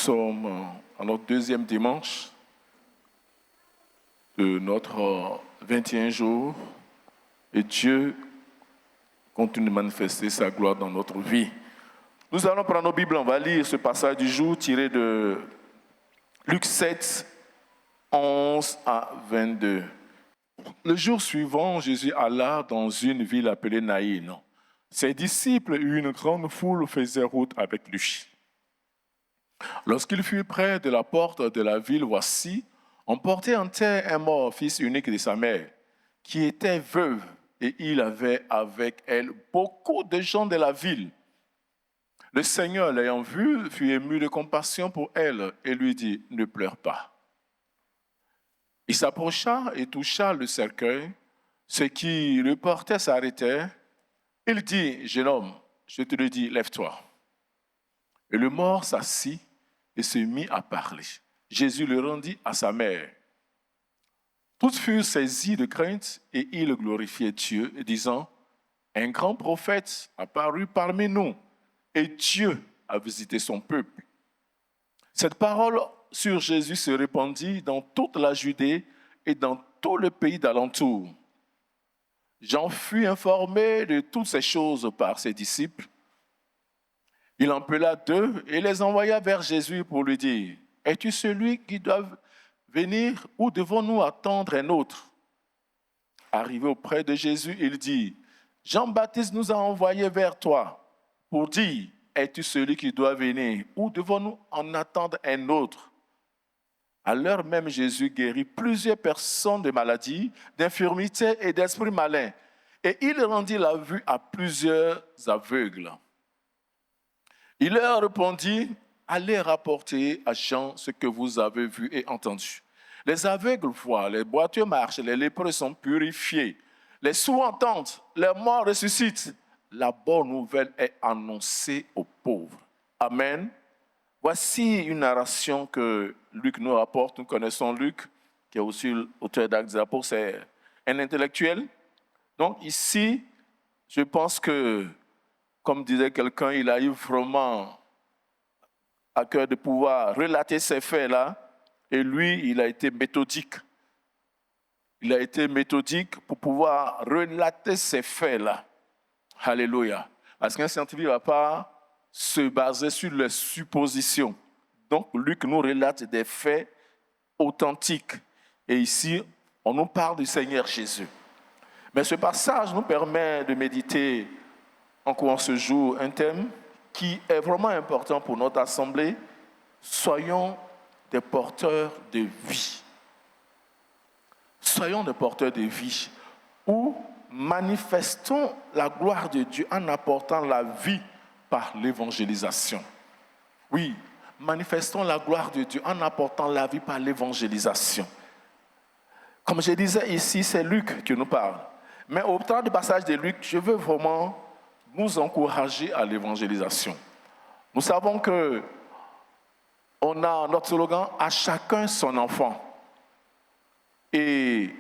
sommes à notre deuxième dimanche de notre 21 jours et Dieu continue de manifester sa gloire dans notre vie. Nous allons prendre nos Bibles, on va lire ce passage du jour tiré de Luc 7, 11 à 22. Le jour suivant, Jésus alla dans une ville appelée Naïn. Ses disciples et une grande foule faisaient route avec lui. Lorsqu'il fut près de la porte de la ville, voici, on portait en terre un mort, fils unique de sa mère, qui était veuve, et il avait avec elle beaucoup de gens de la ville. Le Seigneur, l'ayant vue, fut ému de compassion pour elle et lui dit, ne pleure pas. Il s'approcha et toucha le cercueil. Ceux qui le portaient s'arrêtèrent. Il dit, jeune homme, je te le dis, lève-toi. Et le mort s'assit et se mit à parler. Jésus le rendit à sa mère. Tous furent saisis de crainte et ils glorifiaient Dieu, disant, un grand prophète apparut parmi nous et Dieu a visité son peuple. Cette parole sur Jésus se répandit dans toute la Judée et dans tout le pays d'alentour. Jean fut informé de toutes ces choses par ses disciples. Il en appela deux et les envoya vers Jésus pour lui dire, « Es-tu celui qui doit venir ou devons-nous attendre un autre ?» Arrivé auprès de Jésus, il dit, « Jean-Baptiste nous a envoyés vers toi pour dire, « Es-tu celui qui doit venir ou devons-nous en attendre un autre ?» À l'heure même, Jésus guérit plusieurs personnes de maladies, d'infirmités et d'esprits malins. Et il rendit la vue à plusieurs aveugles. Il leur répondit, « Allez rapporter à Jean ce que vous avez vu et entendu. Les aveugles voient, les boiteux marchent, les lépreux sont purifiés, les sourds entendent, les morts ressuscitent. La bonne nouvelle est annoncée aux pauvres. » Amen. Voici une narration que Luc nous rapporte. Nous connaissons Luc, qui est aussi l'auteur d'Actes des Apôtres, c'est un intellectuel. Donc ici, je pense que, comme disait quelqu'un, il a eu vraiment à cœur de pouvoir relater ces faits-là. Et lui, il a été méthodique. Il a été méthodique pour pouvoir relater ces faits-là. Alléluia. Parce qu'un scientifique ne va pas se baser sur les suppositions. Donc, Luc nous relate des faits authentiques. Et ici, on nous parle du Seigneur Jésus. Mais ce passage nous permet de méditer encore ce jour un thème qui est vraiment important pour notre assemblée. Soyons des porteurs de vie. Soyons des porteurs de vie ou manifestons la gloire de Dieu en apportant la vie par l'évangélisation. Oui, manifestons la gloire de Dieu en apportant la vie par l'évangélisation. Comme je disais ici, c'est Luc qui nous parle. Mais au travers du passage de Luc, je veux vraiment nous encourager à l'évangélisation. Nous savons que on a notre slogan « À chacun son enfant ». Et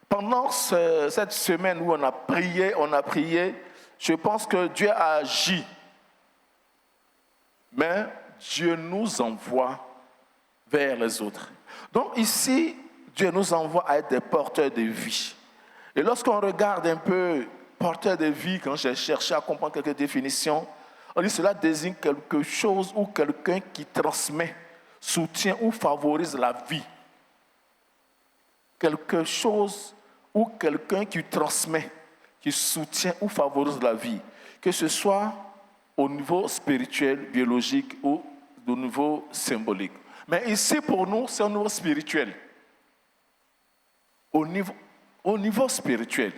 pendant cette semaine où on a prié, je pense que Dieu a agi. Mais Dieu nous envoie vers les autres. Donc ici, Dieu nous envoie à être des porteurs de vie. Et lorsqu'on regarde un peu porteur de vie, quand j'ai cherché à comprendre quelques définitions, on dit que cela désigne quelque chose ou quelqu'un qui transmet, soutient ou favorise la vie. Quelque chose ou quelqu'un qui transmet, qui soutient ou favorise la vie. Que ce soit au niveau spirituel, biologique ou au niveau symbolique. Mais ici, pour nous, c'est au niveau spirituel. Au niveau spirituel.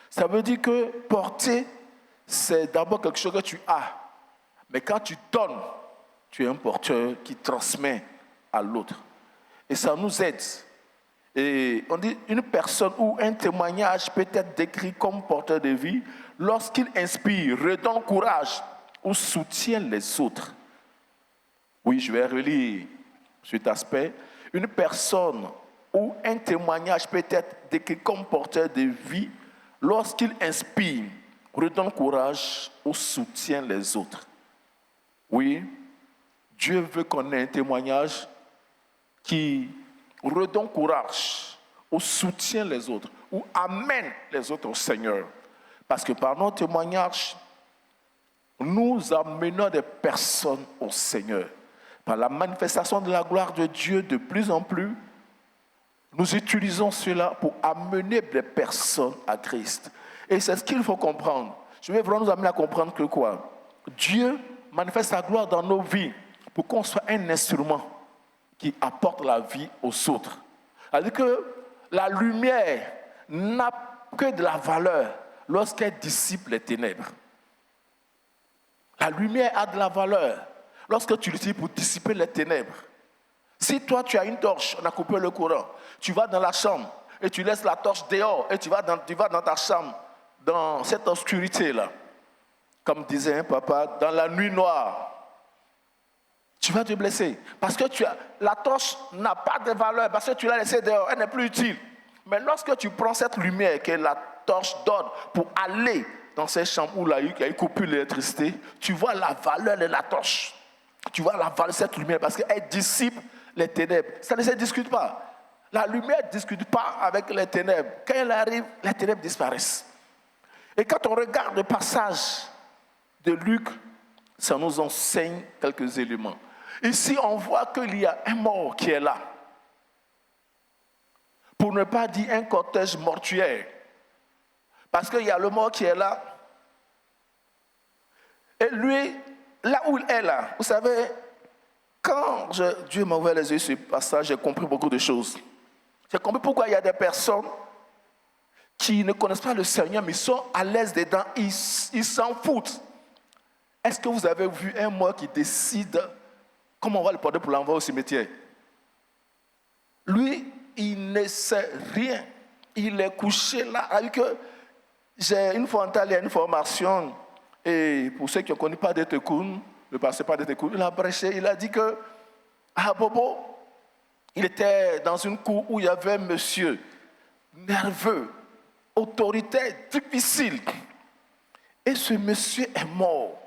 Ça veut dire que porter, c'est d'abord quelque chose que tu as. Mais quand tu donnes, tu es un porteur qui transmet à l'autre. Et ça nous aide. Et on dit une personne ou un témoignage peut être décrit comme porteur de vie lorsqu'il inspire, redonne courage ou soutient les autres. Oui, je vais relire cet aspect. Une personne ou un témoignage peut être décrit comme porteur de vie lorsqu'il inspire, redonne courage ou soutient les autres. Oui, Dieu veut qu'on ait un témoignage qui redonne courage ou soutient les autres ou amène les autres au Seigneur. Parce que par nos témoignages, nous amenons des personnes au Seigneur. Par la manifestation de la gloire de Dieu de plus en plus, nous utilisons cela pour amener des personnes à Christ. Et c'est ce qu'il faut comprendre. Je vais vraiment nous amener à comprendre que quoi? Dieu manifeste sa gloire dans nos vies pour qu'on soit un instrument qui apporte la vie aux autres. C'est-à-dire que la lumière n'a que de la valeur lorsqu'elle dissipe les ténèbres. La lumière a de la valeur lorsque tu l'utilises pour dissiper les ténèbres. Si toi tu as une torche, on a coupé le courant, tu vas dans la chambre et tu laisses la torche dehors et tu vas dans ta chambre, dans cette obscurité-là. Comme disait un papa, dans la nuit noire, tu vas te blesser. Parce que la torche n'a pas de valeur, parce que tu l'as laissée dehors, elle n'est plus utile. Mais lorsque tu prends cette lumière que la torche donne pour aller dans ces chambres où il y a eu coupure d'électricité, tu vois la valeur de la torche. Tu vois la valeur de cette lumière parce qu'elle dissipe les ténèbres. Ça ne se discute pas. La lumière ne discute pas avec les ténèbres. Quand elle arrive, les ténèbres disparaissent. Et quand on regarde le passage de Luc, ça nous enseigne quelques éléments. Ici, on voit qu'il y a un mort qui est là. Pour ne pas dire un cortège mortuaire. Parce qu'il y a le mort qui est là. Et lui, là où il est là, vous savez, quand Dieu m'a ouvert les yeux sur ce passage, j'ai compris beaucoup de choses. J'ai compris pourquoi il y a des personnes qui ne connaissent pas le Seigneur, mais ils sont à l'aise dedans, ils s'en foutent. Est-ce que vous avez vu un mort qui décide comment on va le porter pour l'envoyer au cimetière? Lui, il ne sait rien. Il est couché là. Une fois allé à une formation, et pour ceux qui ne connaissent pas Detekoun, le pasteur pas Detekoun, il a prêché, il a dit que à Bobo, il était dans une cour où il y avait un monsieur nerveux, autoritaire, difficile. Et ce monsieur est mort.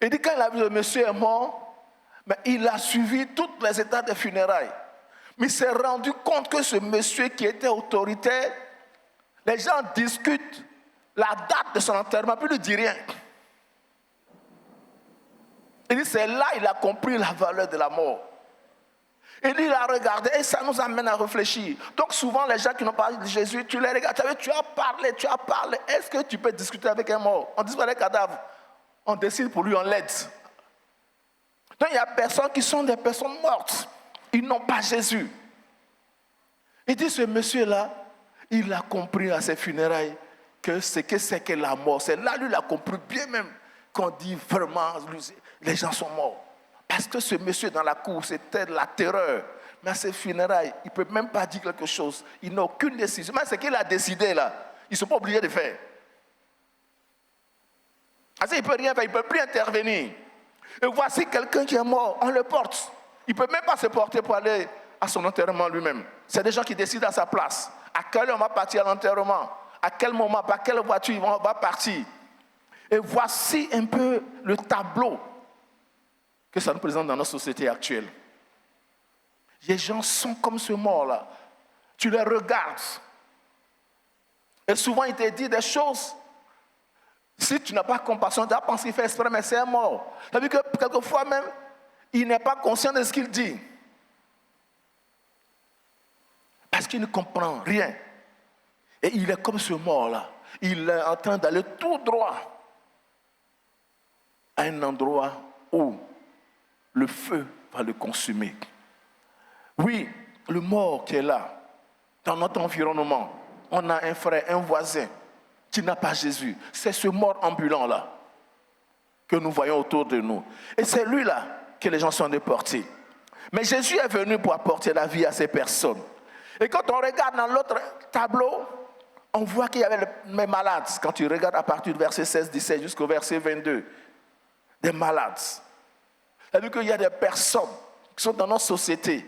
Il dit quand il a vu le monsieur est mort, mais il a suivi toutes les étapes des funérailles. Mais il s'est rendu compte que ce monsieur qui était autoritaire, les gens discutent la date de son enterrement, puis il ne dit rien. Il dit c'est là qu'il a compris la valeur de la mort. Il dit il a regardé et ça nous amène à réfléchir. Donc souvent les gens qui n'ont pas parlé de Jésus, tu les regardes, tu as parlé. Est-ce que tu peux discuter avec un mort? On dit pas les cadavres. On décide pour lui, on l'aide. Donc il y a des personnes qui sont des personnes mortes. Ils n'ont pas Jésus. Il dit ce monsieur-là, il a compris à ses funérailles que c'est que la mort. C'est là, lui, il a compris bien même qu'on dit vraiment, les gens sont morts. Parce que ce monsieur dans la cour, c'était de la terreur. Mais à ses funérailles, il ne peut même pas dire quelque chose. Il n'a aucune décision. Mais ce qu'il a décidé là, ils ne sont pas obligés de faire. Il ne peut rien faire, il ne peut plus intervenir. Et voici quelqu'un qui est mort, on le porte. Il ne peut même pas se porter pour aller à son enterrement lui-même. C'est des gens qui décident à sa place. À quelle heure on va partir à l'enterrement? À quel moment, par quelle voiture on va partir? Et voici un peu le tableau que ça nous présente dans notre société actuelle. Les gens sont comme ce mort-là. Tu les regardes. Et souvent, il te dit des choses. Si tu n'as pas compassion, tu vas penser qu'il fait exprès, mais c'est un mort. Ça veut dire que quelquefois même, il n'est pas conscient de ce qu'il dit. Parce qu'il ne comprend rien. Et il est comme ce mort-là. Il est en train d'aller tout droit à un endroit où le feu va le consumer. Oui, le mort qui est là, dans notre environnement, on a un frère, un voisin qui n'a pas Jésus. C'est ce mort ambulant-là que nous voyons autour de nous. Et c'est lui-là que les gens sont déportés. Mais Jésus est venu pour apporter la vie à ces personnes. Et quand on regarde dans l'autre tableau, on voit qu'il y avait les malades. Quand tu regardes à partir du verset 16-17 jusqu'au verset 22, des malades. C'est-à-dire qu'il y a des personnes qui sont dans notre société,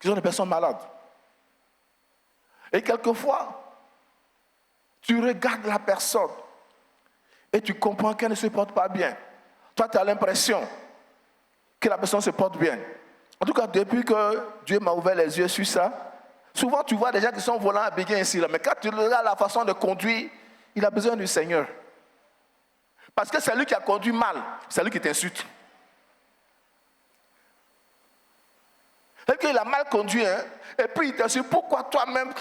qui sont des personnes malades. Et quelquefois, tu regardes la personne et tu comprends qu'elle ne se porte pas bien. Toi, tu as l'impression que la personne se porte bien. En tout cas, depuis que Dieu m'a ouvert les yeux sur ça, souvent tu vois des gens qui sont volants à béguin ici, là, mais quand tu regardes la façon de conduire, il a besoin du Seigneur. Parce que c'est lui qui a conduit mal, c'est lui qui t'insulte. Et qu'il a mal conduit, hein, et puis il t'insulte, pourquoi toi-même,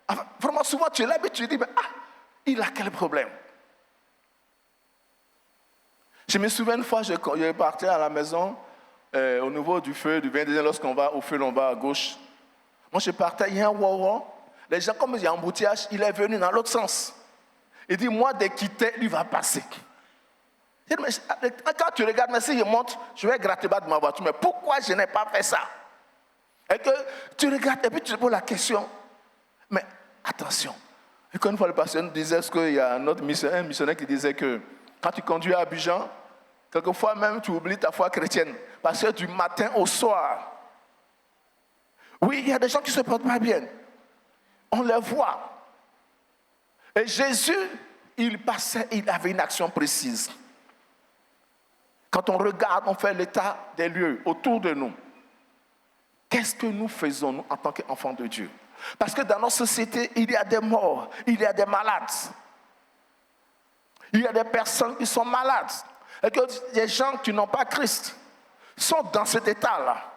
enfin, vraiment souvent tu es là et tu te dis, mais il a quel problème? Je me souviens une fois, je partais à la maison, au niveau du feu, du 22, lorsqu'on va au feu, on va à gauche. Moi, je partais, il y a un wawa. Les gens, comme il y a un embouteillage, il est venu dans l'autre sens. Il dit, moi, de quitter, lui va passer. Je dis, mais, quand tu regardes, mais si je monte, je vais gratter bas de ma voiture. Mais pourquoi je n'ai pas fait ça? Et que tu regardes, et puis tu te poses la question. Mais attention. Et qu'une fois, le pasteur nous disait, est-ce qu'il y a un autre missionnaire, qui disait que quand tu conduis à Abidjan, quelquefois même tu oublies ta foi chrétienne. Parce que du matin au soir, oui, il y a des gens qui ne se portent pas bien. On les voit. Et Jésus, il passait, il avait une action précise. Quand on regarde, on fait l'état des lieux autour de nous. Qu'est-ce que nous faisons, nous, en tant qu'enfants de Dieu? Parce que dans notre société, il y a des morts, il y a des malades. Il y a des personnes qui sont malades. Et que les gens qui n'ont pas Christ sont dans cet état-là.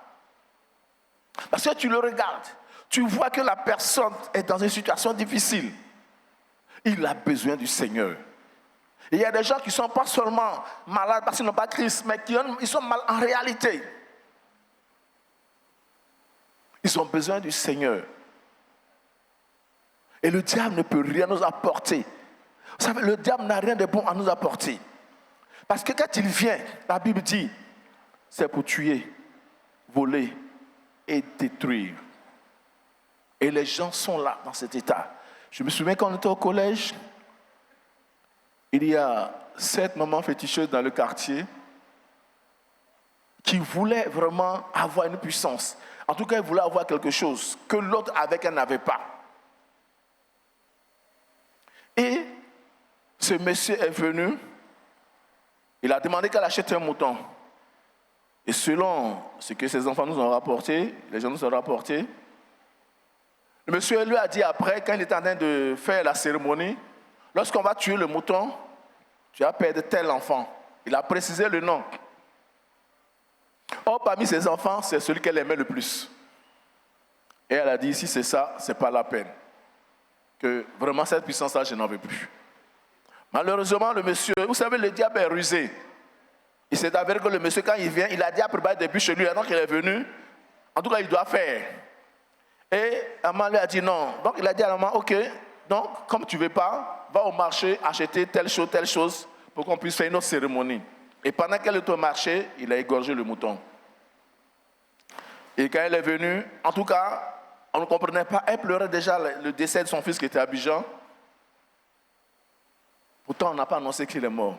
Parce que tu le regardes, tu vois que la personne est dans une situation difficile. Il a besoin du Seigneur. Et il y a des gens qui ne sont pas seulement malades parce qu'ils n'ont pas Christ, mais ils sont malades en réalité. Ils ont besoin du Seigneur. Et le diable ne peut rien nous apporter. Vous savez, le diable n'a rien de bon à nous apporter. Parce que quand il vient, la Bible dit, c'est pour tuer, voler et détruire. Et les gens sont là, dans cet état. Je me souviens quand on était au collège, il y a 7 mamans féticheuses dans le quartier qui voulaient vraiment avoir une puissance. En tout cas, ils voulaient avoir quelque chose que l'autre avait qu'elle n'avait pas. Et ce monsieur est venu, il a demandé qu'elle achète un mouton. Et selon ce que ses enfants nous ont rapporté, les gens nous ont rapporté, le monsieur lui a dit après, quand il était en train de faire la cérémonie, lorsqu'on va tuer le mouton, tu vas perdre tel enfant. Il a précisé le nom. Or, parmi ses enfants, c'est celui qu'elle aimait le plus. Et elle a dit, si c'est ça, c'est pas la peine. Que vraiment cette puissance-là, je n'en veux plus. Malheureusement, le monsieur, vous savez, le diable est rusé. Il s'est avéré que le monsieur, quand il vient, il a dit à préparer des bûches chez lui, alors qu'il est venu, en tout cas, il doit faire. Et maman lui a dit non. Donc, il a dit à la maman, ok, donc, comme tu ne veux pas, va au marché acheter telle chose, pour qu'on puisse faire une autre cérémonie. Et pendant qu'elle était au marché, il a égorgé le mouton. Et quand elle est venue, en tout cas, on ne comprenait pas, elle pleurait déjà le décès de son fils qui était à Abidjan. Pourtant, on n'a pas annoncé qu'il est mort.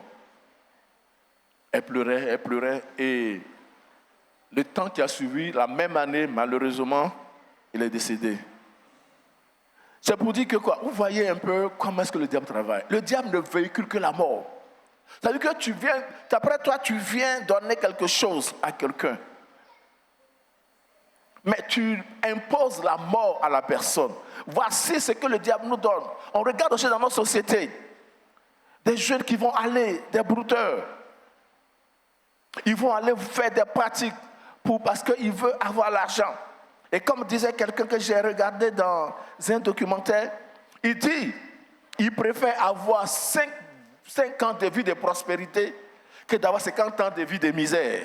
Elle pleurait, et le temps qui a suivi, la même année, malheureusement, il est décédé. C'est pour dire que quoi? Vous voyez un peu comment est-ce que le diable travaille. Le diable ne véhicule que la mort. Ça veut dire que après toi, tu viens donner quelque chose à quelqu'un. Mais tu imposes la mort à la personne. Voici ce que le diable nous donne. On regarde aussi dans notre société des jeunes qui vont aller, des brouteurs. Ils vont aller faire des pratiques parce qu'ils veulent avoir l'argent. Et comme disait quelqu'un que j'ai regardé dans un documentaire, il dit, il préfère avoir 5 ans de vie de prospérité que d'avoir 50 ans de vie de misère.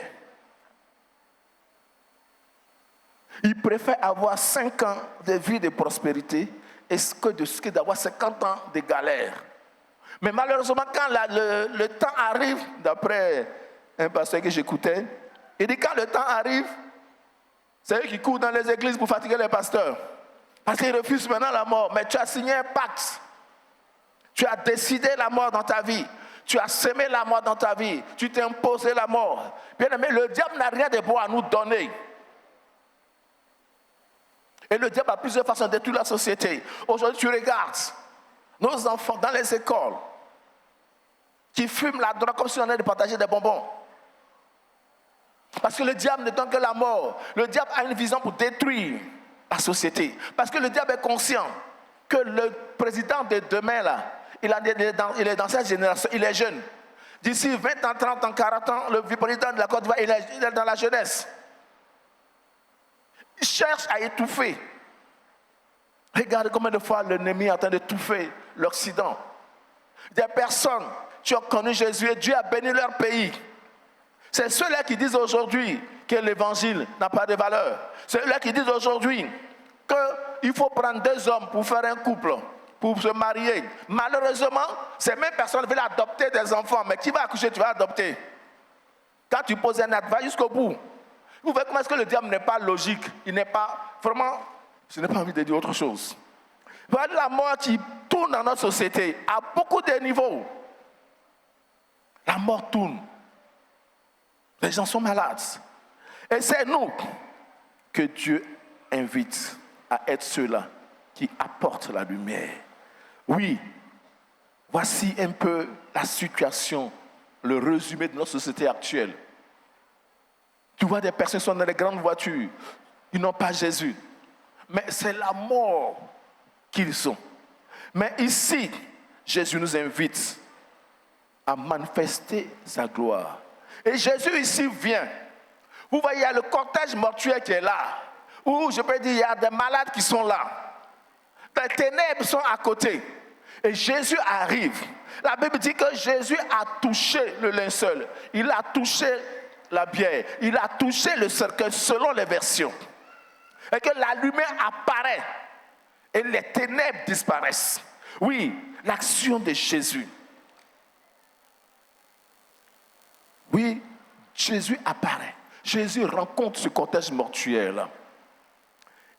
Il préfère avoir 5 ans de vie de prospérité que d'avoir 50 ans de galère. Mais malheureusement, quand le temps arrive, d'après un pasteur que j'écoutais, il dit quand le temps arrive, c'est eux qui courent dans les églises pour fatiguer les pasteurs. Parce qu'ils refusent maintenant la mort. Mais tu as signé un pacte. Tu as décidé la mort dans ta vie. Tu as semé la mort dans ta vie. Tu t'es imposé la mort. Bien aimé, le diable n'a rien de bon à nous donner. Et le diable a plusieurs façons de détruire la société. Aujourd'hui, tu regardes nos enfants dans les écoles qui fument la drogue comme si on allait partager des bonbons. Parce que le diable ne donne que la mort. Le diable a une vision pour détruire la société. Parce que le diable est conscient que le président de demain, là, il est dans cette génération, il est jeune. D'ici 20 ans, 30 ans, 40 ans, le président de la Côte d'Ivoire, il est dans la jeunesse. Il cherche à étouffer. Regarde combien de fois l'ennemi est en train d'étouffer l'Occident. Des personnes qui ont connu Jésus et Dieu a béni leur pays. C'est ceux-là qui disent aujourd'hui que l'évangile n'a pas de valeur. C'est ceux-là qui disent aujourd'hui qu'il faut prendre 2 hommes pour faire un couple, pour se marier. Malheureusement, ces mêmes personnes veulent adopter des enfants. Mais qui va accoucher, tu vas adopter. Quand tu poses un acte, va jusqu'au bout. Vous voyez comment est-ce que le diable n'est pas logique. Il n'est pas, vraiment, je n'ai pas envie de dire autre chose. Voilà la mort qui tourne dans notre société à beaucoup de niveaux. La mort tourne. Les gens sont malades. Et c'est nous que Dieu invite à être ceux-là qui apportent la lumière. Oui, voici un peu la situation, le résumé de notre société actuelle. Tu vois des personnes qui sont dans les grandes voitures, ils n'ont pas Jésus. Mais c'est la mort qu'ils ont. Mais ici, Jésus nous invite à manifester sa gloire. Et Jésus ici vient. Vous voyez, il y a le cortège mortuaire qui est là. Ou je peux dire, il y a des malades qui sont là. Les ténèbres sont à côté. Et Jésus arrive. La Bible dit que Jésus a touché le linceul. Il a touché la bière. Il a touché le cercueil selon les versions. Et que la lumière apparaît. Et les ténèbres disparaissent. Oui, l'action de Jésus. Oui, Jésus apparaît. Jésus rencontre ce cortège mortuaire-là.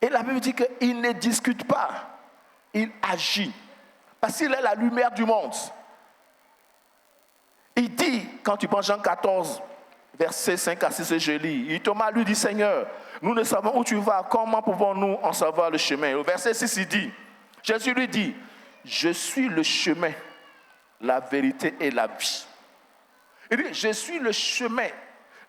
Et la Bible dit qu'il ne discute pas. Il agit. Parce qu'il est la lumière du monde. Il dit, quand tu prends Jean 14, versets 5 à 6, je lis. Et Thomas lui dit, Seigneur, nous ne savons où tu vas. Comment pouvons-nous en savoir le chemin? Au verset 6, il dit, Jésus lui dit, je suis le chemin, la vérité et la vie. Il dit, je suis le chemin,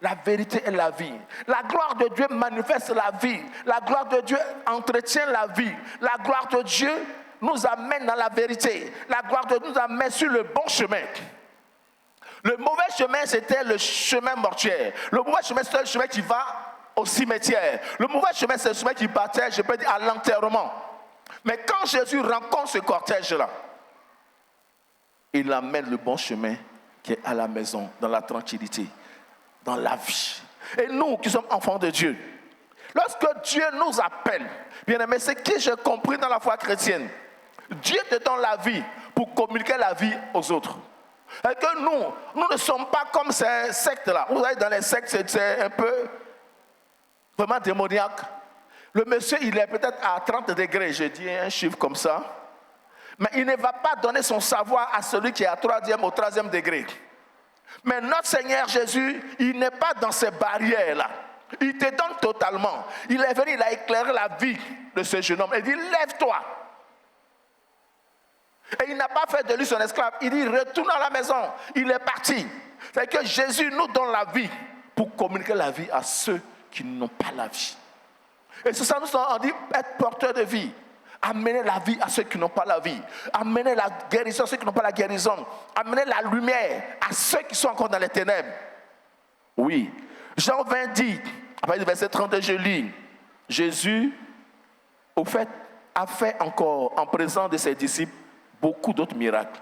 la vérité et la vie. La gloire de Dieu manifeste la vie. La gloire de Dieu entretient la vie. La gloire de Dieu nous amène dans la vérité. La gloire de Dieu nous amène sur le bon chemin. Le mauvais chemin, c'était le chemin mortuaire. Le mauvais chemin, c'est le chemin qui va au cimetière. Le mauvais chemin, c'est le chemin qui partait, je peux dire, à l'enterrement. Mais quand Jésus rencontre ce cortège-là, il amène le bon chemin qui est à la maison, dans la tranquillité, dans la vie. Et nous qui sommes enfants de Dieu, lorsque Dieu nous appelle, bien aimé, c'est ce que j'ai compris dans la foi chrétienne. Dieu te donne la vie pour communiquer la vie aux autres. Et que nous ne sommes pas comme ces sectes-là. Vous savez, dans les sectes, c'est un peu vraiment démoniaque. Le monsieur, il est peut-être à 30 degrés, je dis un chiffre comme ça. Mais il ne va pas donner son savoir à celui qui est à 3e degré. Mais notre Seigneur Jésus, il n'est pas dans ces barrières-là. Il te donne totalement. Il est venu, il a éclairé la vie de ce jeune homme. Il dit, lève-toi. Et il n'a pas fait de lui son esclave. Il dit, retourne à la maison. Il est parti. C'est que Jésus nous donne la vie pour communiquer la vie à ceux qui n'ont pas la vie. Et c'est ça, on dit, être porteur de vie. Amener la vie à ceux qui n'ont pas la vie. Amener la guérison à ceux qui n'ont pas la guérison. Amener la lumière à ceux qui sont encore dans les ténèbres. Oui. Jean 20 dit, après le verset 32, je lis, Jésus, au fait, a fait encore en présence de ses disciples beaucoup d'autres miracles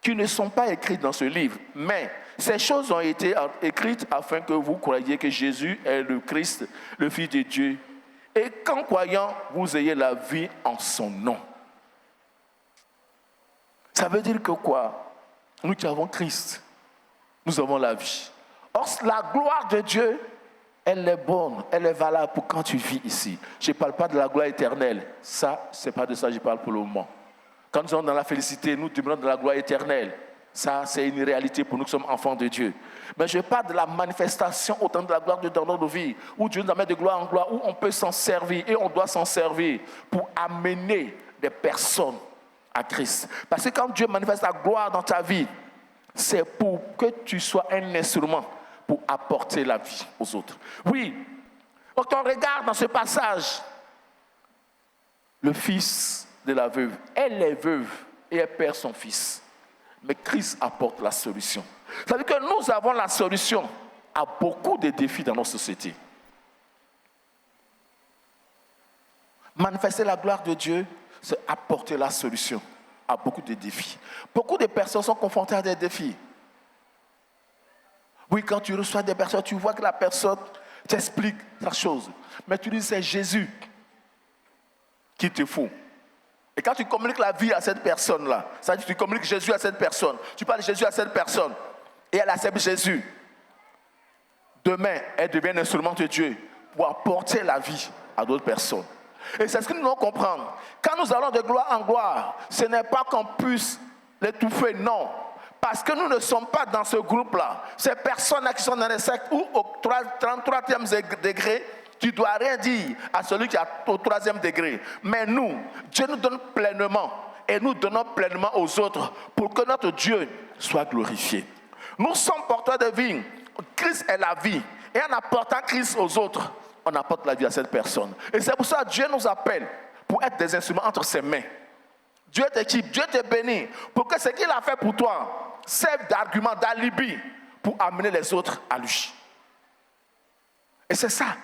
qui ne sont pas écrits dans ce livre. Mais ces choses ont été écrites afin que vous croyiez que Jésus est le Christ, le Fils de Dieu. Et qu'en croyant, vous ayez la vie en son nom. Ça veut dire que quoi? Nous qui avons Christ, nous avons la vie. Or, la gloire de Dieu, elle est bonne, elle est valable pour quand tu vis ici. Je ne parle pas de la gloire éternelle. Ça, ce n'est pas de ça que je parle pour le moment. Quand nous sommes dans la félicité, nous demandons de la gloire éternelle. Ça, c'est une réalité pour nous qui sommes enfants de Dieu. Mais je parle de la manifestation autant de la gloire de Dieu dans notre vie, où Dieu nous amène de gloire en gloire, où on peut s'en servir et on doit s'en servir pour amener des personnes à Christ. Parce que quand Dieu manifeste la gloire dans ta vie, c'est pour que tu sois un instrument pour apporter la vie aux autres. Oui, quand on regarde dans ce passage, le fils de la veuve, elle est veuve et elle perd son fils. Mais Christ apporte la solution. Ça veut dire que nous avons la solution à beaucoup de défis dans notre société. Manifester la gloire de Dieu, c'est apporter la solution à beaucoup de défis. Beaucoup de personnes sont confrontées à des défis. Oui, quand tu reçois des personnes, tu vois que la personne t'explique la chose. Mais tu dis, c'est Jésus qui te faut. Et quand tu communiques la vie à cette personne-là, c'est-à-dire que tu communiques Jésus à cette personne, tu parles de Jésus à cette personne, et elle accepte Jésus. Demain, elle devient un instrument de Dieu pour apporter la vie à d'autres personnes. Et c'est ce que nous devons comprendre. Quand nous allons de gloire en gloire, ce n'est pas qu'on puisse l'étouffer, non. Parce que nous ne sommes pas dans ce groupe-là. Ces personnes-là qui sont dans les sectes ou au 33e degré, tu ne dois rien dire à celui qui est au 3e degré. Mais nous, Dieu nous donne pleinement et nous donnons pleinement aux autres pour que notre Dieu soit glorifié. Nous sommes porteurs de vie. Christ est la vie. Et en apportant Christ aux autres, on apporte la vie à cette personne. Et c'est pour ça que Dieu nous appelle pour être des instruments entre ses mains. Dieu t'équipe, Dieu te bénit pour que ce qu'il a fait pour toi serve d'argument, d'alibi pour amener les autres à lui. Et c'est ça,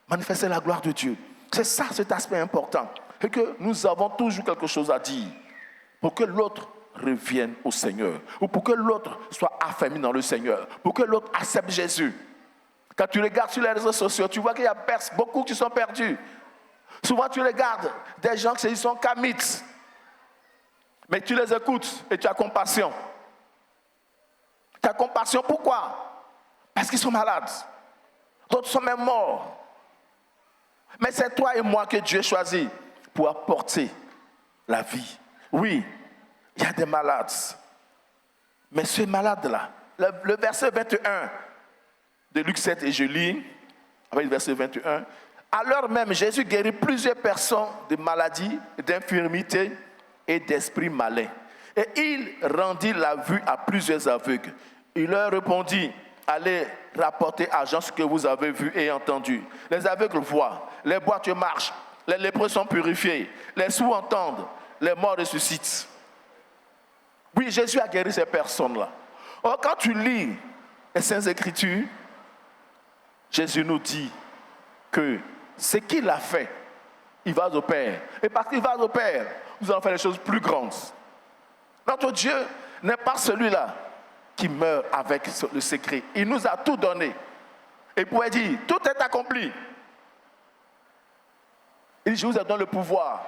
manifester la gloire de Dieu. C'est ça cet aspect important. Et que nous avons toujours quelque chose à dire pour que l'autre revienne au Seigneur, ou pour que l'autre soit affermi dans le Seigneur, pour que l'autre accepte Jésus. Quand tu regardes sur les réseaux sociaux, tu vois qu'il y a beaucoup qui sont perdus. Souvent tu regardes des gens qui sont kamites, mais tu les écoutes et tu as compassion. Tu as compassion, pourquoi? Parce qu'ils sont malades. D'autres sont même morts. Mais c'est toi et moi que Dieu choisit pour apporter la vie. Oui, il y a des malades. Mais ce malade-là, le verset 21 de Luc 7, et je lis, avec le verset 21, à l'heure même, Jésus guérit plusieurs personnes de maladies, d'infirmités et d'esprits malins. Et il rendit la vue à plusieurs aveugles. Il leur répondit, allez rapporter à Jean ce que vous avez vu et entendu. Les aveugles voient, les boiteux marchent, les lépreux sont purifiés, les sourds entendent, les morts ressuscitent. Oui, Jésus a guéri ces personnes-là. Or, quand tu lis les Saintes Écritures, Jésus nous dit que ce qu'il a fait, il va au Père. Et parce qu'il va au Père, nous allons faire des choses plus grandes. Notre Dieu n'est pas celui-là qui meurt avec le secret. Il nous a tout donné. Et il pourrait dire, tout est accompli. Il dit, je vous ai donné le pouvoir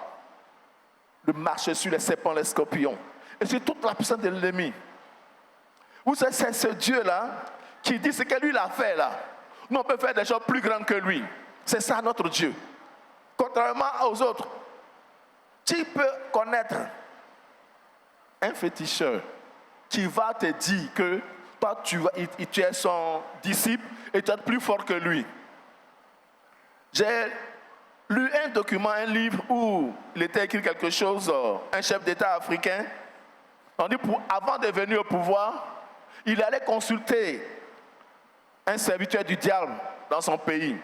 de marcher sur les serpents, les scorpions, et sur toute la puissance de l'ennemi. Vous savez, c'est ce Dieu-là qui dit ce que lui a fait là. Nous, on peut faire des choses plus grandes que lui. C'est ça notre Dieu. Contrairement aux autres, tu peux connaître un féticheur qui va te dire que toi, tu es son disciple et tu es plus fort que lui. J'ai lu un document, un livre où il était écrit quelque chose, un chef d'État africain. On dit avant de venir au pouvoir, il allait consulter un serviteur du diable dans son pays.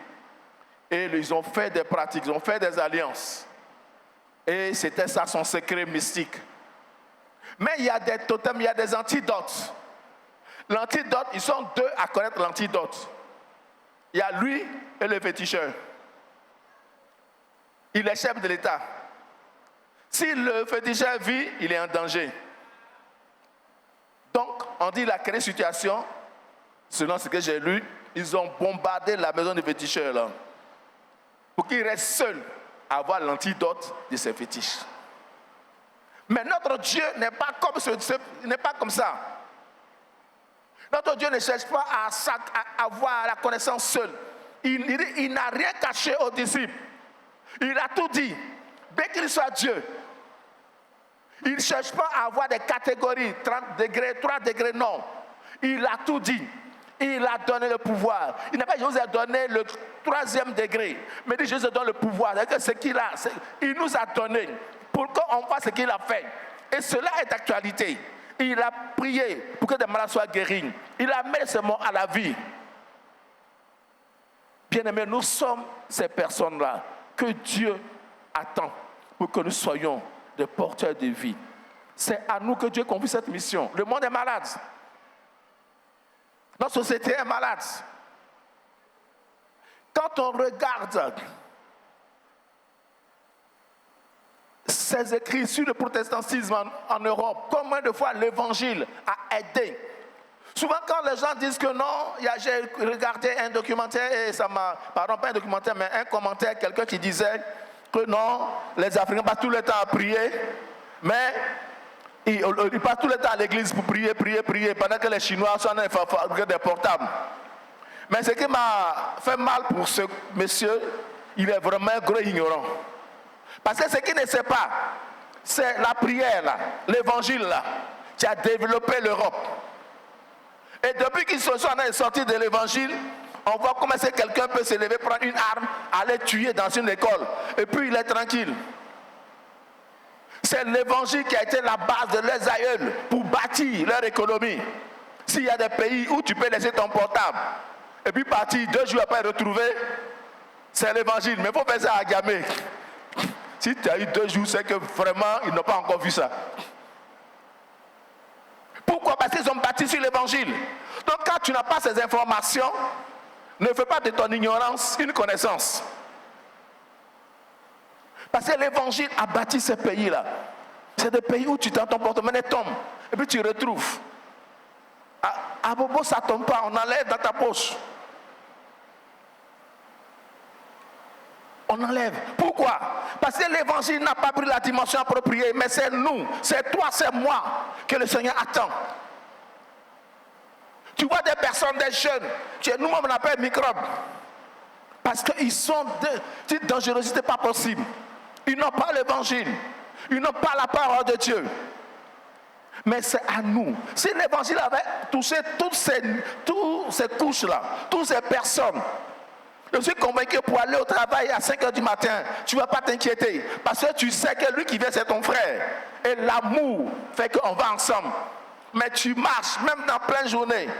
Et ils ont fait des pratiques, ils ont fait des alliances. Et c'était ça son secret mystique. Mais il y a des totems, il y a des antidotes. L'antidote, ils sont deux à connaître l'antidote. Il y a lui et le féticheur. Il est chef de l'État. Si le féticheur vit, il est en danger. Donc, on dit la créée situation, selon ce que j'ai lu, ils ont bombardé la maison du féticheur là, pour qu'il reste seul à avoir l'antidote de ses fétiches. Mais notre Dieu n'est pas comme ça. Notre Dieu ne cherche pas à avoir la connaissance seule. Il n'a rien caché aux disciples. Il a tout dit. Bien qu'il soit Dieu, il ne cherche pas à avoir des catégories, 30 degrés, 3 degrés, non. Il a tout dit. Il a donné le pouvoir. Il n'a pas dit, je vous ai donné le 3e degré. Mais il dit, je vous ai donné le pouvoir. C'est ce qu'il a. Il nous a donné pour qu'on fasse ce qu'il a fait. Et cela est d'actualité. Il a prié pour que des malades soient guéris. Il a mis ce mot à la vie. Bien-aimés, nous sommes ces personnes-là que Dieu attend pour que nous soyons des porteurs de vie. C'est à nous que Dieu confie cette mission. Le monde est malade. Notre société est malade. Quand on regarde ces écrits sur le protestantisme en Europe, combien de fois l'évangile a aidé? Souvent quand les gens disent que non, j'ai regardé un documentaire et ça m'a, pardon, pas un documentaire, mais un commentaire, quelqu'un qui disait que non, les Africains passent tout le temps à prier, mais ils passent tout le temps à l'église pour prier, pendant que les Chinois sont en train de faire des portables. Mais ce qui m'a fait mal pour ce monsieur, il est vraiment un gros ignorant. Parce que ce qu'il ne sait pas, c'est la prière, là, l'évangile là, qui a développé l'Europe. Et depuis qu'ils sont en train de sortir de l'évangile, on voit comment quelqu'un peut se lever, prendre une arme, aller tuer dans une école, et puis il est tranquille. C'est l'évangile qui a été la base de leurs aïeuls pour bâtir leur économie. S'il y a des pays où tu peux laisser ton portable, et puis partir 2 jours après retrouver, c'est l'évangile. Mais il faut faire ça à Gamay. Si tu as eu 2 jours, c'est que vraiment, ils n'ont pas encore vu ça. Pourquoi? Parce qu'ils ont bâti sur l'évangile. Donc quand tu n'as pas ces informations, ne fais pas de ton ignorance une connaissance. Parce que l'évangile a bâti ces pays-là. C'est des pays où tu t'entends, ton porte-monnaie tombe. Et puis tu retrouves. À Bobo, ça ne tombe pas, on enlève dans ta poche. On enlève. Pourquoi? Parce que l'évangile n'a pas pris la dimension appropriée, mais c'est nous, c'est toi, c'est moi que le Seigneur attend. Tu vois des personnes, des jeunes, que nous-mêmes on appelle microbes, parce qu'ils sont d'une dangerosité pas possible. Ils n'ont pas l'évangile, ils n'ont pas la parole de Dieu. Mais c'est à nous. Si l'évangile avait touché toutes ces couches-là, toutes ces personnes, je suis convaincu pour aller au travail à 5 h du matin, tu ne vas pas t'inquiéter. Parce que tu sais que lui qui vient, c'est ton frère. Et l'amour fait qu'on va ensemble. Mais tu marches, même dans pleine journée.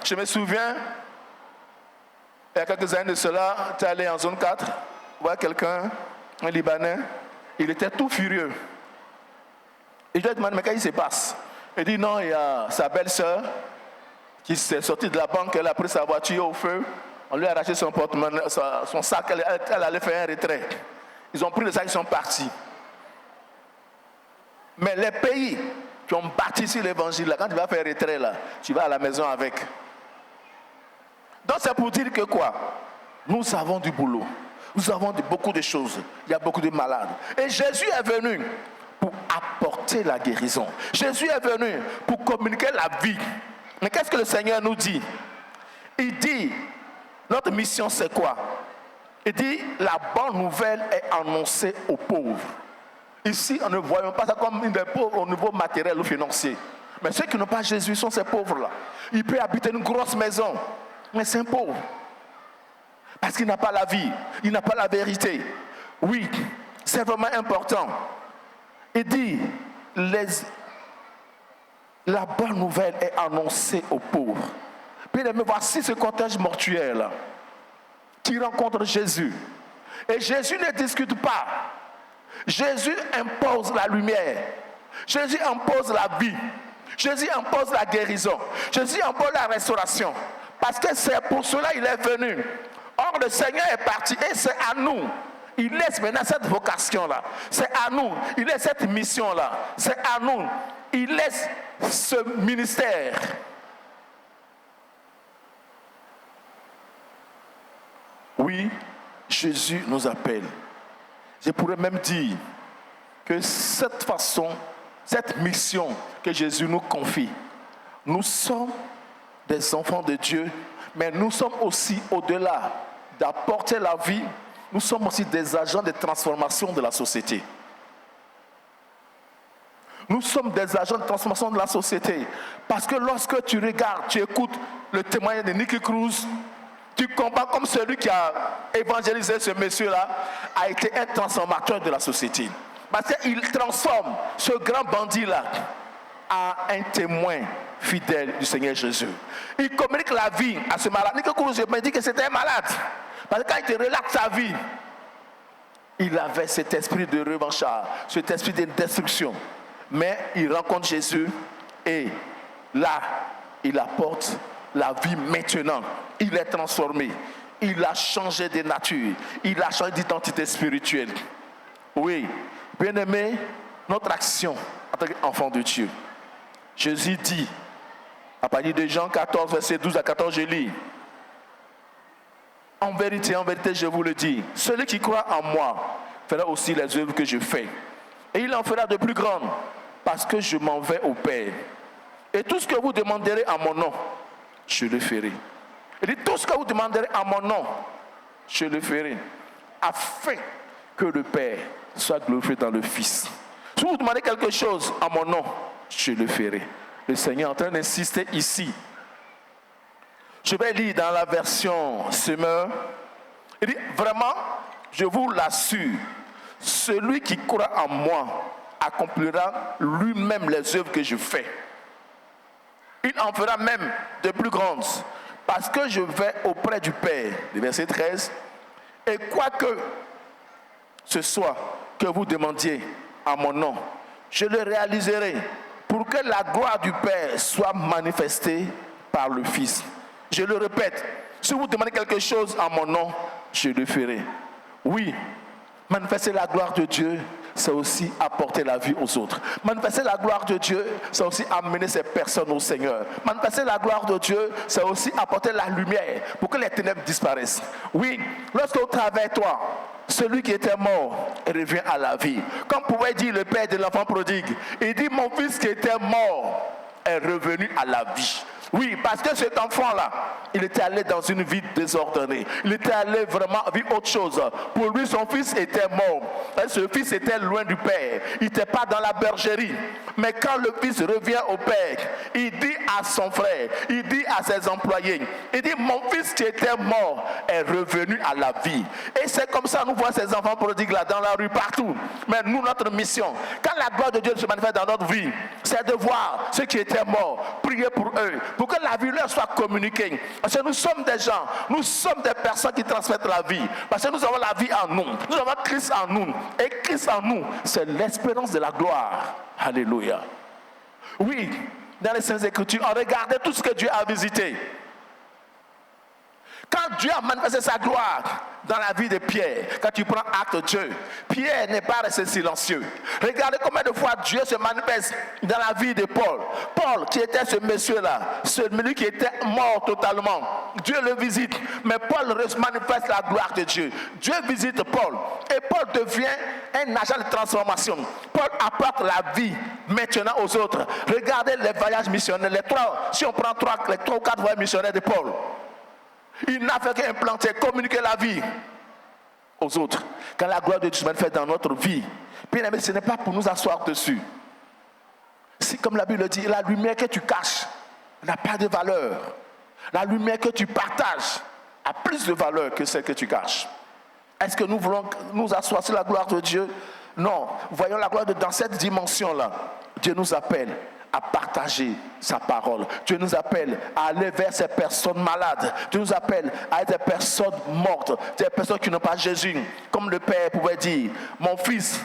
Je me souviens, il y a quelques années de cela, tu es allé en zone 4, voir quelqu'un, un Libanais, il était tout furieux. Et je lui ai demandé, mais qu'est-ce qui se passe? Il dit, non, il y a sa belle-sœur qui s'est sortie de la banque, elle a pris sa voiture au feu. On lui a arraché son porte-monnaie, son sac, elle allait faire un retrait. Ils ont pris le sac, ils sont partis. Mais les pays qui ont bâti sur l'évangile, là, quand tu vas faire un retrait, là, tu vas à la maison avec. Donc c'est pour dire que quoi? Nous avons du boulot. Nous avons beaucoup de choses. Il y a beaucoup de malades. Et Jésus est venu pour apporter la guérison. Jésus est venu pour communiquer la vie. Mais qu'est-ce que le Seigneur nous dit? Il dit, notre mission c'est quoi? Il dit, la bonne nouvelle est annoncée aux pauvres. Ici, on ne voit pas ça comme des pauvres au niveau matériel ou financier. Mais ceux qui n'ont pas Jésus sont ces pauvres-là. Il peut habiter une grosse maison, mais c'est un pauvre. Parce qu'il n'a pas la vie, il n'a pas la vérité. Oui, c'est vraiment important. Il dit, la bonne nouvelle est annoncée aux pauvres. Puis mais voici ce cortège mortuaire là, qui rencontre Jésus. Et Jésus ne discute pas. Jésus impose la lumière. Jésus impose la vie. Jésus impose la guérison. Jésus impose la restauration. Parce que c'est pour cela qu'il est venu. Or, le Seigneur est parti et c'est à nous. Il laisse maintenant cette vocation-là. C'est à nous. Il laisse cette mission-là. C'est à nous. Il laisse ce ministère. Oui, Jésus nous appelle. Je pourrais même dire que cette façon, cette mission que Jésus nous confie, nous sommes des enfants de Dieu, mais nous sommes aussi au-delà d'apporter la vie, nous sommes aussi des agents de transformation de la société. Nous sommes des agents de transformation de la société. Parce que lorsque tu regardes, tu écoutes le témoignage de Nicky Cruz, tu comprends comme celui qui a évangélisé ce monsieur-là a été un transformateur de la société. Parce qu'il transforme ce grand bandit-là en un témoin fidèle du Seigneur Jésus. Il communique la vie à ce malade. Je me dis que c'était un malade. Parce que quand il te relate sa vie, il avait cet esprit de revanchard, cet esprit de destruction. Mais il rencontre Jésus et là, il apporte la vie maintenant. Il est transformé. Il a changé de nature. Il a changé d'identité spirituelle. Oui, bien-aimé, notre action en tant qu'enfant de Dieu. Jésus dit, à partir de Jean 14, verset 12 à 14, je lis. En vérité, je vous le dis, celui qui croit en moi fera aussi les œuvres que je fais. Et il en fera de plus grandes, parce que je m'en vais au Père. Et tout ce que vous demanderez en mon nom, je le ferai. Il dit, tout ce que vous demanderez en mon nom, je le ferai, afin que le Père soit glorifié dans le Fils. Si vous demandez quelque chose en mon nom, je le ferai. Le Seigneur est en train d'insister ici. Je vais lire dans la version Semeur. Il dit, vraiment, je vous l'assure, celui qui croit en moi accomplira lui-même les œuvres que je fais. Il en fera même de plus grandes, parce que je vais auprès du Père. Le verset 13. Et quoi que ce soit que vous demandiez en mon nom, je le réaliserai, pour que la gloire du Père soit manifestée par le Fils. Je le répète, si vous demandez quelque chose en mon nom, je le ferai. Oui, manifester la gloire de Dieu, c'est aussi apporter la vie aux autres. Manifester la gloire de Dieu, c'est aussi amener ces personnes au Seigneur. Manifester la gloire de Dieu, c'est aussi apporter la lumière pour que les ténèbres disparaissent. Oui, lorsqu'au travers de toi, celui qui était mort revient à la vie. Comme pouvait dire le père de l'enfant prodigue, il dit, mon fils qui était mort est revenu à la vie. Oui, parce que cet enfant-là, il était allé dans une vie désordonnée. Il était allé vraiment vivre autre chose. Pour lui, son fils était mort. Et ce fils était loin du Père. Il n'était pas dans la bergerie. Mais quand le fils revient au Père, il dit à son frère, il dit à ses employés, il dit, mon fils qui était mort est revenu à la vie. Et c'est comme ça, nous voyons ces enfants prodigues là, dans la rue, partout. Mais nous, notre mission, quand la gloire de Dieu se manifeste dans notre vie, c'est de voir ceux qui étaient morts, prier pour eux, pour que la vie leur soit communiquée. Parce que nous sommes des gens, nous sommes des personnes qui transmettent la vie. Parce que nous avons la vie en nous. Nous avons Christ en nous. Et Christ en nous, c'est l'espérance de la gloire. Alléluia. Oui, dans les Saintes Écritures, on regardait tout ce que Dieu a visité. Quand Dieu a manifesté sa gloire dans la vie de Pierre, quand tu prends acte de Dieu, Pierre n'est pas resté silencieux. Regardez combien de fois Dieu se manifeste dans la vie de Paul. Paul, qui était ce monsieur-là, celui qui était mort totalement, Dieu le visite, mais Paul manifeste la gloire de Dieu. Dieu visite Paul, et Paul devient un agent de transformation. Paul apporte la vie maintenant aux autres. Regardez les voyages missionnaires, si on prend les 3 ou 4 voyages missionnaires de Paul, il n'a fait qu'implanter, communiquer la vie aux autres. Quand la gloire de Dieu se manifeste dans notre vie, bien aimé, ce n'est pas pour nous asseoir dessus. Si, comme la Bible dit, la lumière que tu caches n'a pas de valeur. La lumière que tu partages a plus de valeur que celle que tu caches. Est-ce que nous voulons nous asseoir sur la gloire de Dieu? Non. Voyons la gloire de Dieu dans cette dimension-là. Dieu nous appelle à partager sa parole. Dieu nous appelle à aller vers ces personnes malades. Dieu nous appelle à être des personnes mortes, des personnes qui n'ont pas Jésus. Comme le Père pouvait dire, mon fils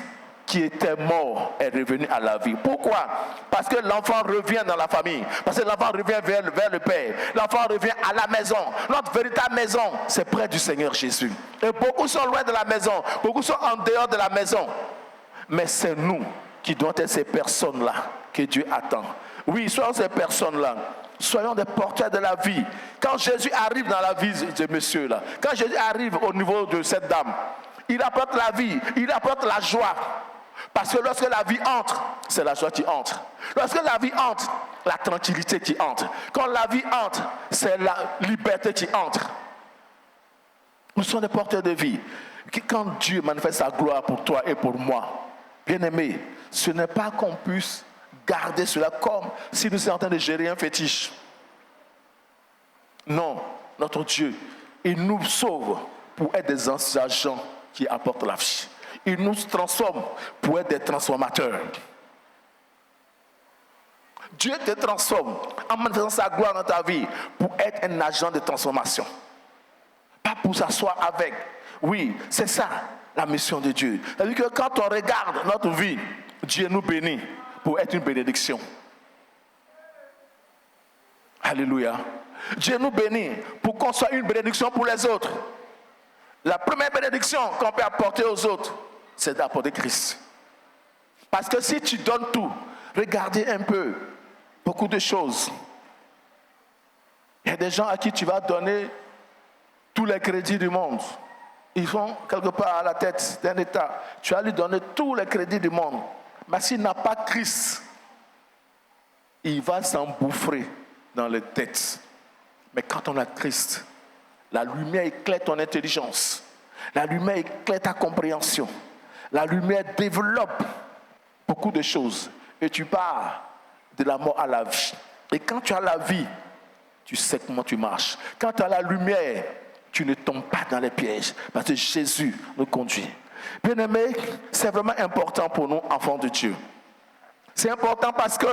qui était mort est revenu à la vie. Pourquoi? Parce que l'enfant revient dans la famille. Parce que l'enfant revient vers le Père. L'enfant revient à la maison. Notre véritable maison, c'est près du Seigneur Jésus. Et beaucoup sont loin de la maison. Beaucoup sont en dehors de la maison. Mais c'est nous qui devons être ces personnes-là que Dieu attend. Oui, soyons ces personnes-là. Soyons des porteurs de la vie. Quand Jésus arrive dans la vie de monsieur là, quand Jésus arrive au niveau de cette dame, il apporte la vie, il apporte la joie. Parce que lorsque la vie entre, c'est la joie qui entre. Lorsque la vie entre, la tranquillité qui entre. Quand la vie entre, c'est la liberté qui entre. Nous sommes des porteurs de vie. Quand Dieu manifeste sa gloire pour toi et pour moi, bien-aimé, ce n'est pas qu'on puisse garder cela comme si nous étions en train de gérer un fétiche. Non, notre Dieu, il nous sauve pour être des agents qui apportent la vie. Il nous transforme pour être des transformateurs. Dieu te transforme en manifestant sa gloire dans ta vie pour être un agent de transformation. Pas pour s'asseoir avec. Oui, c'est ça la mission de Dieu. C'est-à-dire que quand on regarde notre vie, Dieu nous bénit pour être une bénédiction. Alléluia. Dieu nous bénit pour qu'on soit une bénédiction pour les autres. La première bénédiction qu'on peut apporter aux autres, c'est d'apporter Christ. Parce que si tu donnes tout, regardez un peu, beaucoup de choses. Il y a des gens à qui tu vas donner tous les crédits du monde. Ils sont quelque part à la tête d'un État. Tu vas lui donner tous les crédits du monde. Mais s'il n'a pas Christ, il va s'engouffrer dans les têtes. Mais quand on a Christ, la lumière éclaire ton intelligence. La lumière éclaire ta compréhension. La lumière développe beaucoup de choses. Et tu pars de la mort à la vie. Et quand tu as la vie, tu sais comment tu marches. Quand tu as la lumière, tu ne tombes pas dans les pièges. Parce que Jésus nous conduit. Bien-aimés, c'est vraiment important pour nous, enfants de Dieu. C'est important parce que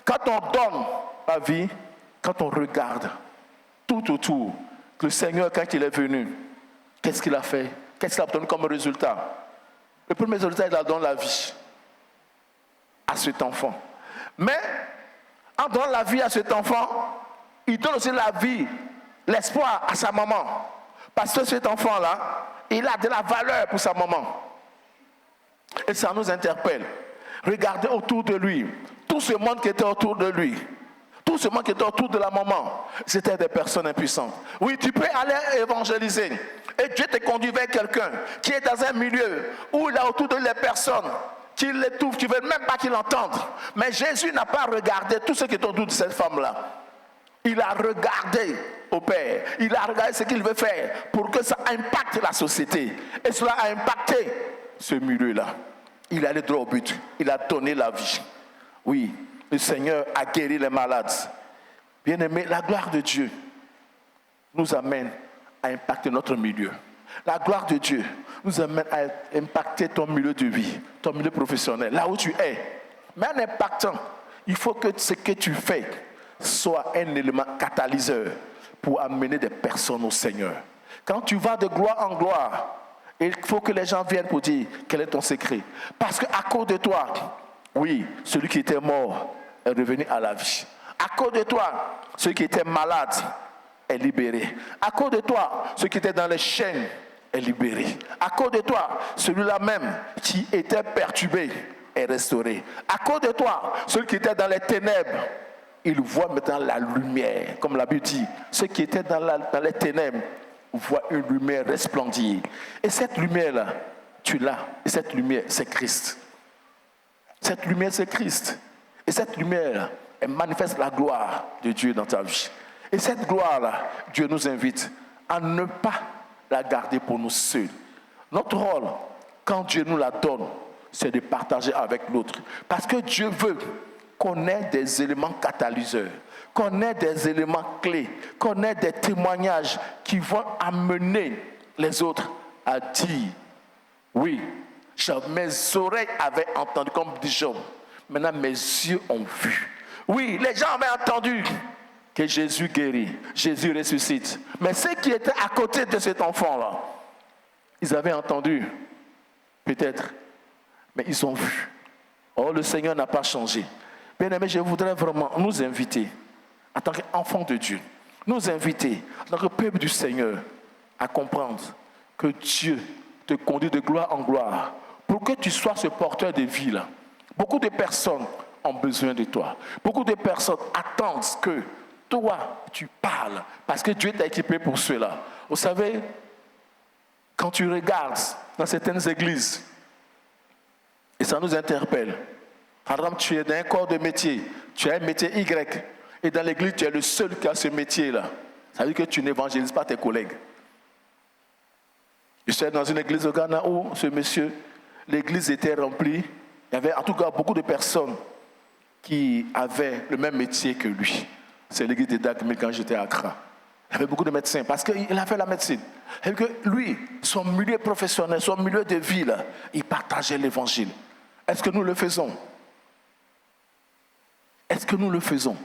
quand on donne la vie, quand on regarde tout autour, le Seigneur, quand il est venu, qu'est-ce qu'il a fait? Qu'est-ce qu'il a obtenu comme résultat? Le premier résultat, il a donné la vie à cet enfant. Mais en donnant la vie à cet enfant, il donne aussi la vie, l'espoir à sa maman. Parce que cet enfant-là, il a de la valeur pour sa maman. Et ça nous interpelle. Regardez autour de lui, tout ce monde qui était autour de lui, tout ce monde qui était autour de la maman, c'était des personnes impuissantes. Oui, tu peux aller évangéliser. Et Dieu te conduit vers quelqu'un qui est dans un milieu où il a autour de lui les personnes qui l'étouffent, qui ne veulent même pas qu'il entende. Mais Jésus n'a pas regardé tout ce qui est autour de cette femme-là. Il a regardé au Père. Il a regardé ce qu'il veut faire pour que ça impacte la société. Et cela a impacté ce milieu-là. Il est allé droit au but. Il a donné la vie. Oui, le Seigneur a guéri les malades. Bien-aimés, la gloire de Dieu nous amène à impacter notre milieu. La gloire de Dieu nous amène à impacter ton milieu de vie, ton milieu professionnel, là où tu es. Mais en impactant, il faut que ce que tu fais soit un élément catalyseur pour amener des personnes au Seigneur. Quand tu vas de gloire en gloire, il faut que les gens viennent pour dire quel est ton secret. Parce qu'à cause de toi, oui, celui qui était mort est revenu à la vie. À cause de toi, celui qui était malade est libéré. À cause de toi, celui qui était dans les chaînes est libéré. À cause de toi, celui-là même qui était perturbé est restauré. À cause de toi, celui qui était dans les ténèbres, il voit maintenant la lumière. Comme la Bible dit, ceux qui étaient dans les ténèbres voient une lumière resplendir. Et cette lumière-là, tu l'as. Et cette lumière, c'est Christ. Cette lumière, c'est Christ. Et cette lumière, elle manifeste la gloire de Dieu dans ta vie. Et cette gloire-là, Dieu nous invite à ne pas la garder pour nous seuls. Notre rôle, quand Dieu nous la donne, c'est de partager avec l'autre. Parce que Dieu veut qu'on ait des éléments catalyseurs, qu'on ait des éléments clés, qu'on ait des témoignages qui vont amener les autres à dire, oui, mes oreilles avaient entendu, comme dit Job, maintenant mes yeux ont vu. Oui, les gens avaient entendu que Jésus guérit, Jésus ressuscite. Mais ceux qui étaient à côté de cet enfant-là, ils avaient entendu, peut-être, mais ils ont vu. Or, le Seigneur n'a pas changé. Bien-aimés, je voudrais vraiment nous inviter, en tant qu'enfants de Dieu, nous inviter, en tant que peuple du Seigneur, à comprendre que Dieu te conduit de gloire en gloire pour que tu sois ce porteur de vie là. Beaucoup de personnes ont besoin de toi. Beaucoup de personnes attendent que toi, tu parles parce que Dieu t'a équipé pour cela. Vous savez, quand tu regardes dans certaines églises, et ça nous interpelle, par exemple, tu es dans un corps de métier, tu as un métier Y, et dans l'église, tu es le seul qui a ce métier-là. Ça veut dire que tu n'évangélises pas tes collègues. Je suis dans une église au Ghana où ce monsieur, l'église était remplie. Il y avait en tout cas beaucoup de personnes qui avaient le même métier que lui. C'est l'église de Dagmil quand j'étais à Accra. Il y avait beaucoup de médecins parce qu'il a fait la médecine. Et que lui, son milieu professionnel, son milieu de vie, là, il partageait l'évangile. Est-ce que nous le faisons? Est-ce que nous le faisons?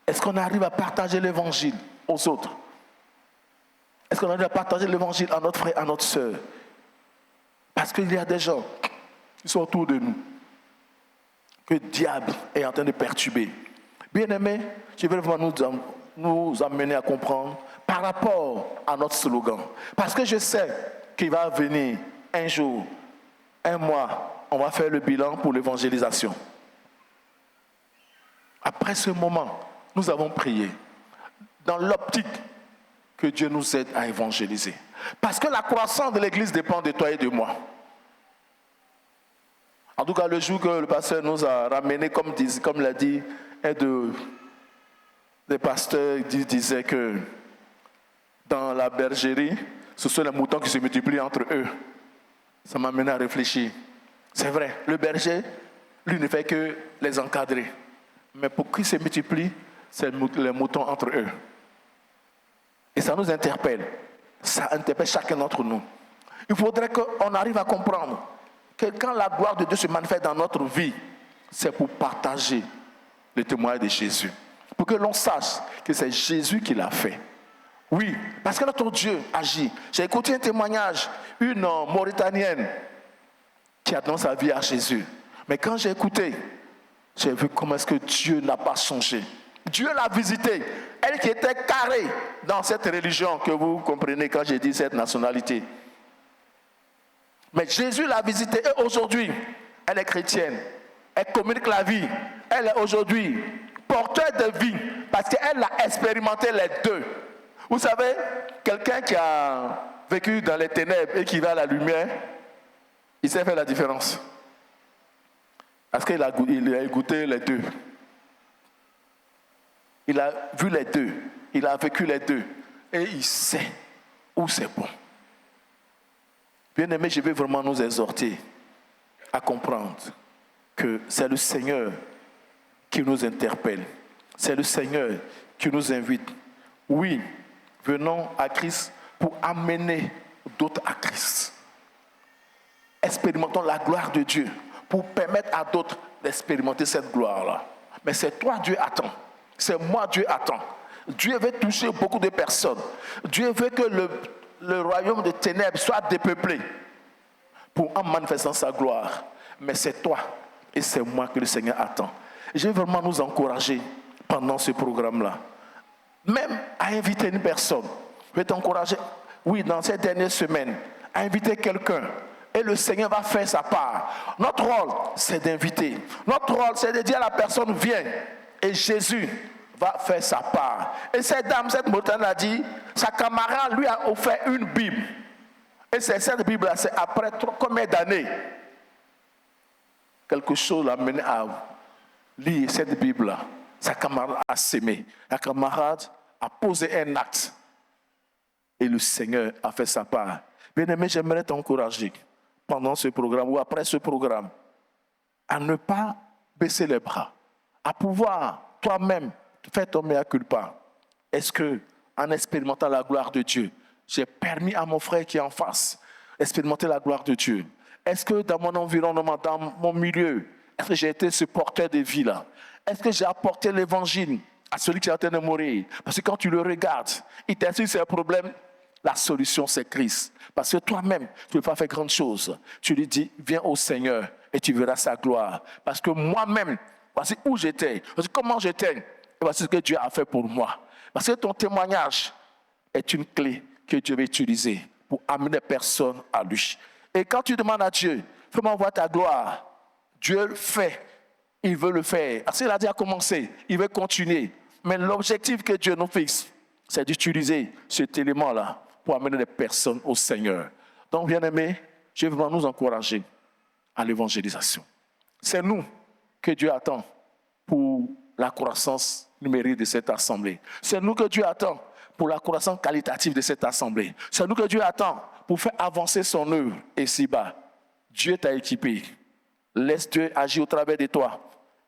Est-ce qu'on arrive à partager l'évangile aux autres? Est-ce qu'on arrive à partager l'évangile à notre frère, à notre sœur? Parce qu'il y a des gens qui sont autour de nous, que le diable est en train de perturber. Bien-aimés, je vais vraiment nous amener à comprendre par rapport à notre slogan. Parce que je sais qu'il va venir un jour, un mois, on va faire le bilan pour l'évangélisation. Après ce moment, nous avons prié dans l'optique que Dieu nous aide à évangéliser. Parce que la croissance de l'Église dépend de toi et de moi. En tout cas, le jour que le pasteur nous a ramené, comme l'a dit un des pasteurs, disait que dans la bergerie, ce sont les moutons qui se multiplient entre eux. Ça m'a amené à réfléchir. C'est vrai, le berger, lui, ne fait que les encadrer. Mais pour qu'ils se multiplient, c'est les moutons entre eux. Et ça nous interpelle. Ça interpelle chacun d'entre nous. Il faudrait qu'on arrive à comprendre que quand la gloire de Dieu se manifeste dans notre vie, c'est pour partager le témoignage de Jésus. Pour que l'on sache que c'est Jésus qui l'a fait. Oui, parce que notre Dieu agit. J'ai écouté un témoignage, une Mauritanienne qui a donné sa vie à Jésus. Mais quand j'ai écouté, j'ai vu comment est-ce que Dieu n'a pas changé. Dieu l'a visitée. Elle qui était carrée dans cette religion que vous comprenez quand j'ai dit cette nationalité. Mais Jésus l'a visitée et aujourd'hui, elle est chrétienne. Elle communique la vie. Elle est aujourd'hui porteur de vie parce qu'elle a expérimenté les deux. Vous savez, quelqu'un qui a vécu dans les ténèbres et qui va à la lumière, il sait faire la différence. Parce qu'il a goûté les deux. Il a vu les deux. Il a vécu les deux. Et il sait où c'est bon. Bien-aimés, je vais vraiment nous exhorter à comprendre que c'est le Seigneur qui nous interpelle. C'est le Seigneur qui nous invite. Oui, venons à Christ pour amener d'autres à Christ. Expérimentons la gloire de Dieu pour permettre à d'autres d'expérimenter cette gloire-là. Mais c'est toi, Dieu attend. C'est moi, Dieu attend. Dieu veut toucher beaucoup de personnes. Dieu veut que le royaume des ténèbres soit dépeuplé pour en manifestant sa gloire. Mais c'est toi et c'est moi que le Seigneur attend. Je vais vraiment nous encourager pendant ce programme-là. Même à inviter une personne. Je vais t'encourager, oui, dans ces dernières semaines, à inviter quelqu'un. Et le Seigneur va faire sa part. Notre rôle, c'est d'inviter. Notre rôle, c'est de dire à la personne, viens. Et Jésus va faire sa part. Et cette dame, cette Mauritanienne a dit, sa camarade lui a offert une Bible. Et c'est cette Bible-là, c'est après combien d'années? Quelque chose l'a mené à lire cette Bible-là. Sa camarade a sémé. La camarade a posé un acte. Et le Seigneur a fait sa part. Bien-aimé, j'aimerais t'encourager pendant ce programme ou après ce programme à ne pas baisser les bras, à pouvoir toi-même faire ton mea culpa. Est-ce que, en expérimentant la gloire de Dieu, j'ai permis à mon frère qui est en face d'expérimenter la gloire de Dieu? Est-ce que dans mon environnement, dans mon milieu, est-ce que j'ai été ce porteur de vie là? Est-ce que j'ai apporté l'évangile à celui qui est en train de mourir? Parce que quand tu le regardes, il t'insulte ses problèmes. La solution, c'est Christ. Parce que toi-même, tu ne peux pas faire grande chose. Tu lui dis, viens au Seigneur et tu verras sa gloire. Parce que moi-même, voici où j'étais, voici comment j'étais, et voici ce que Dieu a fait pour moi. Parce que ton témoignage est une clé que Dieu va utiliser pour amener personne à lui. Et quand tu demandes à Dieu, fais-moi voir ta gloire, Dieu le fait. Il veut le faire. Parce qu'il a déjà commencé, il veut continuer. Mais l'objectif que Dieu nous fixe, c'est d'utiliser cet élément-là pour amener les personnes au Seigneur. Donc, bien-aimés, je veux nous encourager à l'évangélisation. C'est nous que Dieu attend pour la croissance numérique de cette assemblée. C'est nous que Dieu attend pour la croissance qualitative de cette assemblée. C'est nous que Dieu attend pour faire avancer son œuvre ici-bas. Dieu t'a équipé. Laisse Dieu agir au travers de toi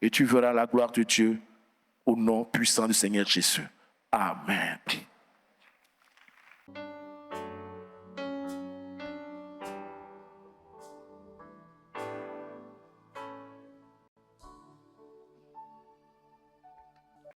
et tu verras la gloire de Dieu au nom puissant du Seigneur Jésus. Amen.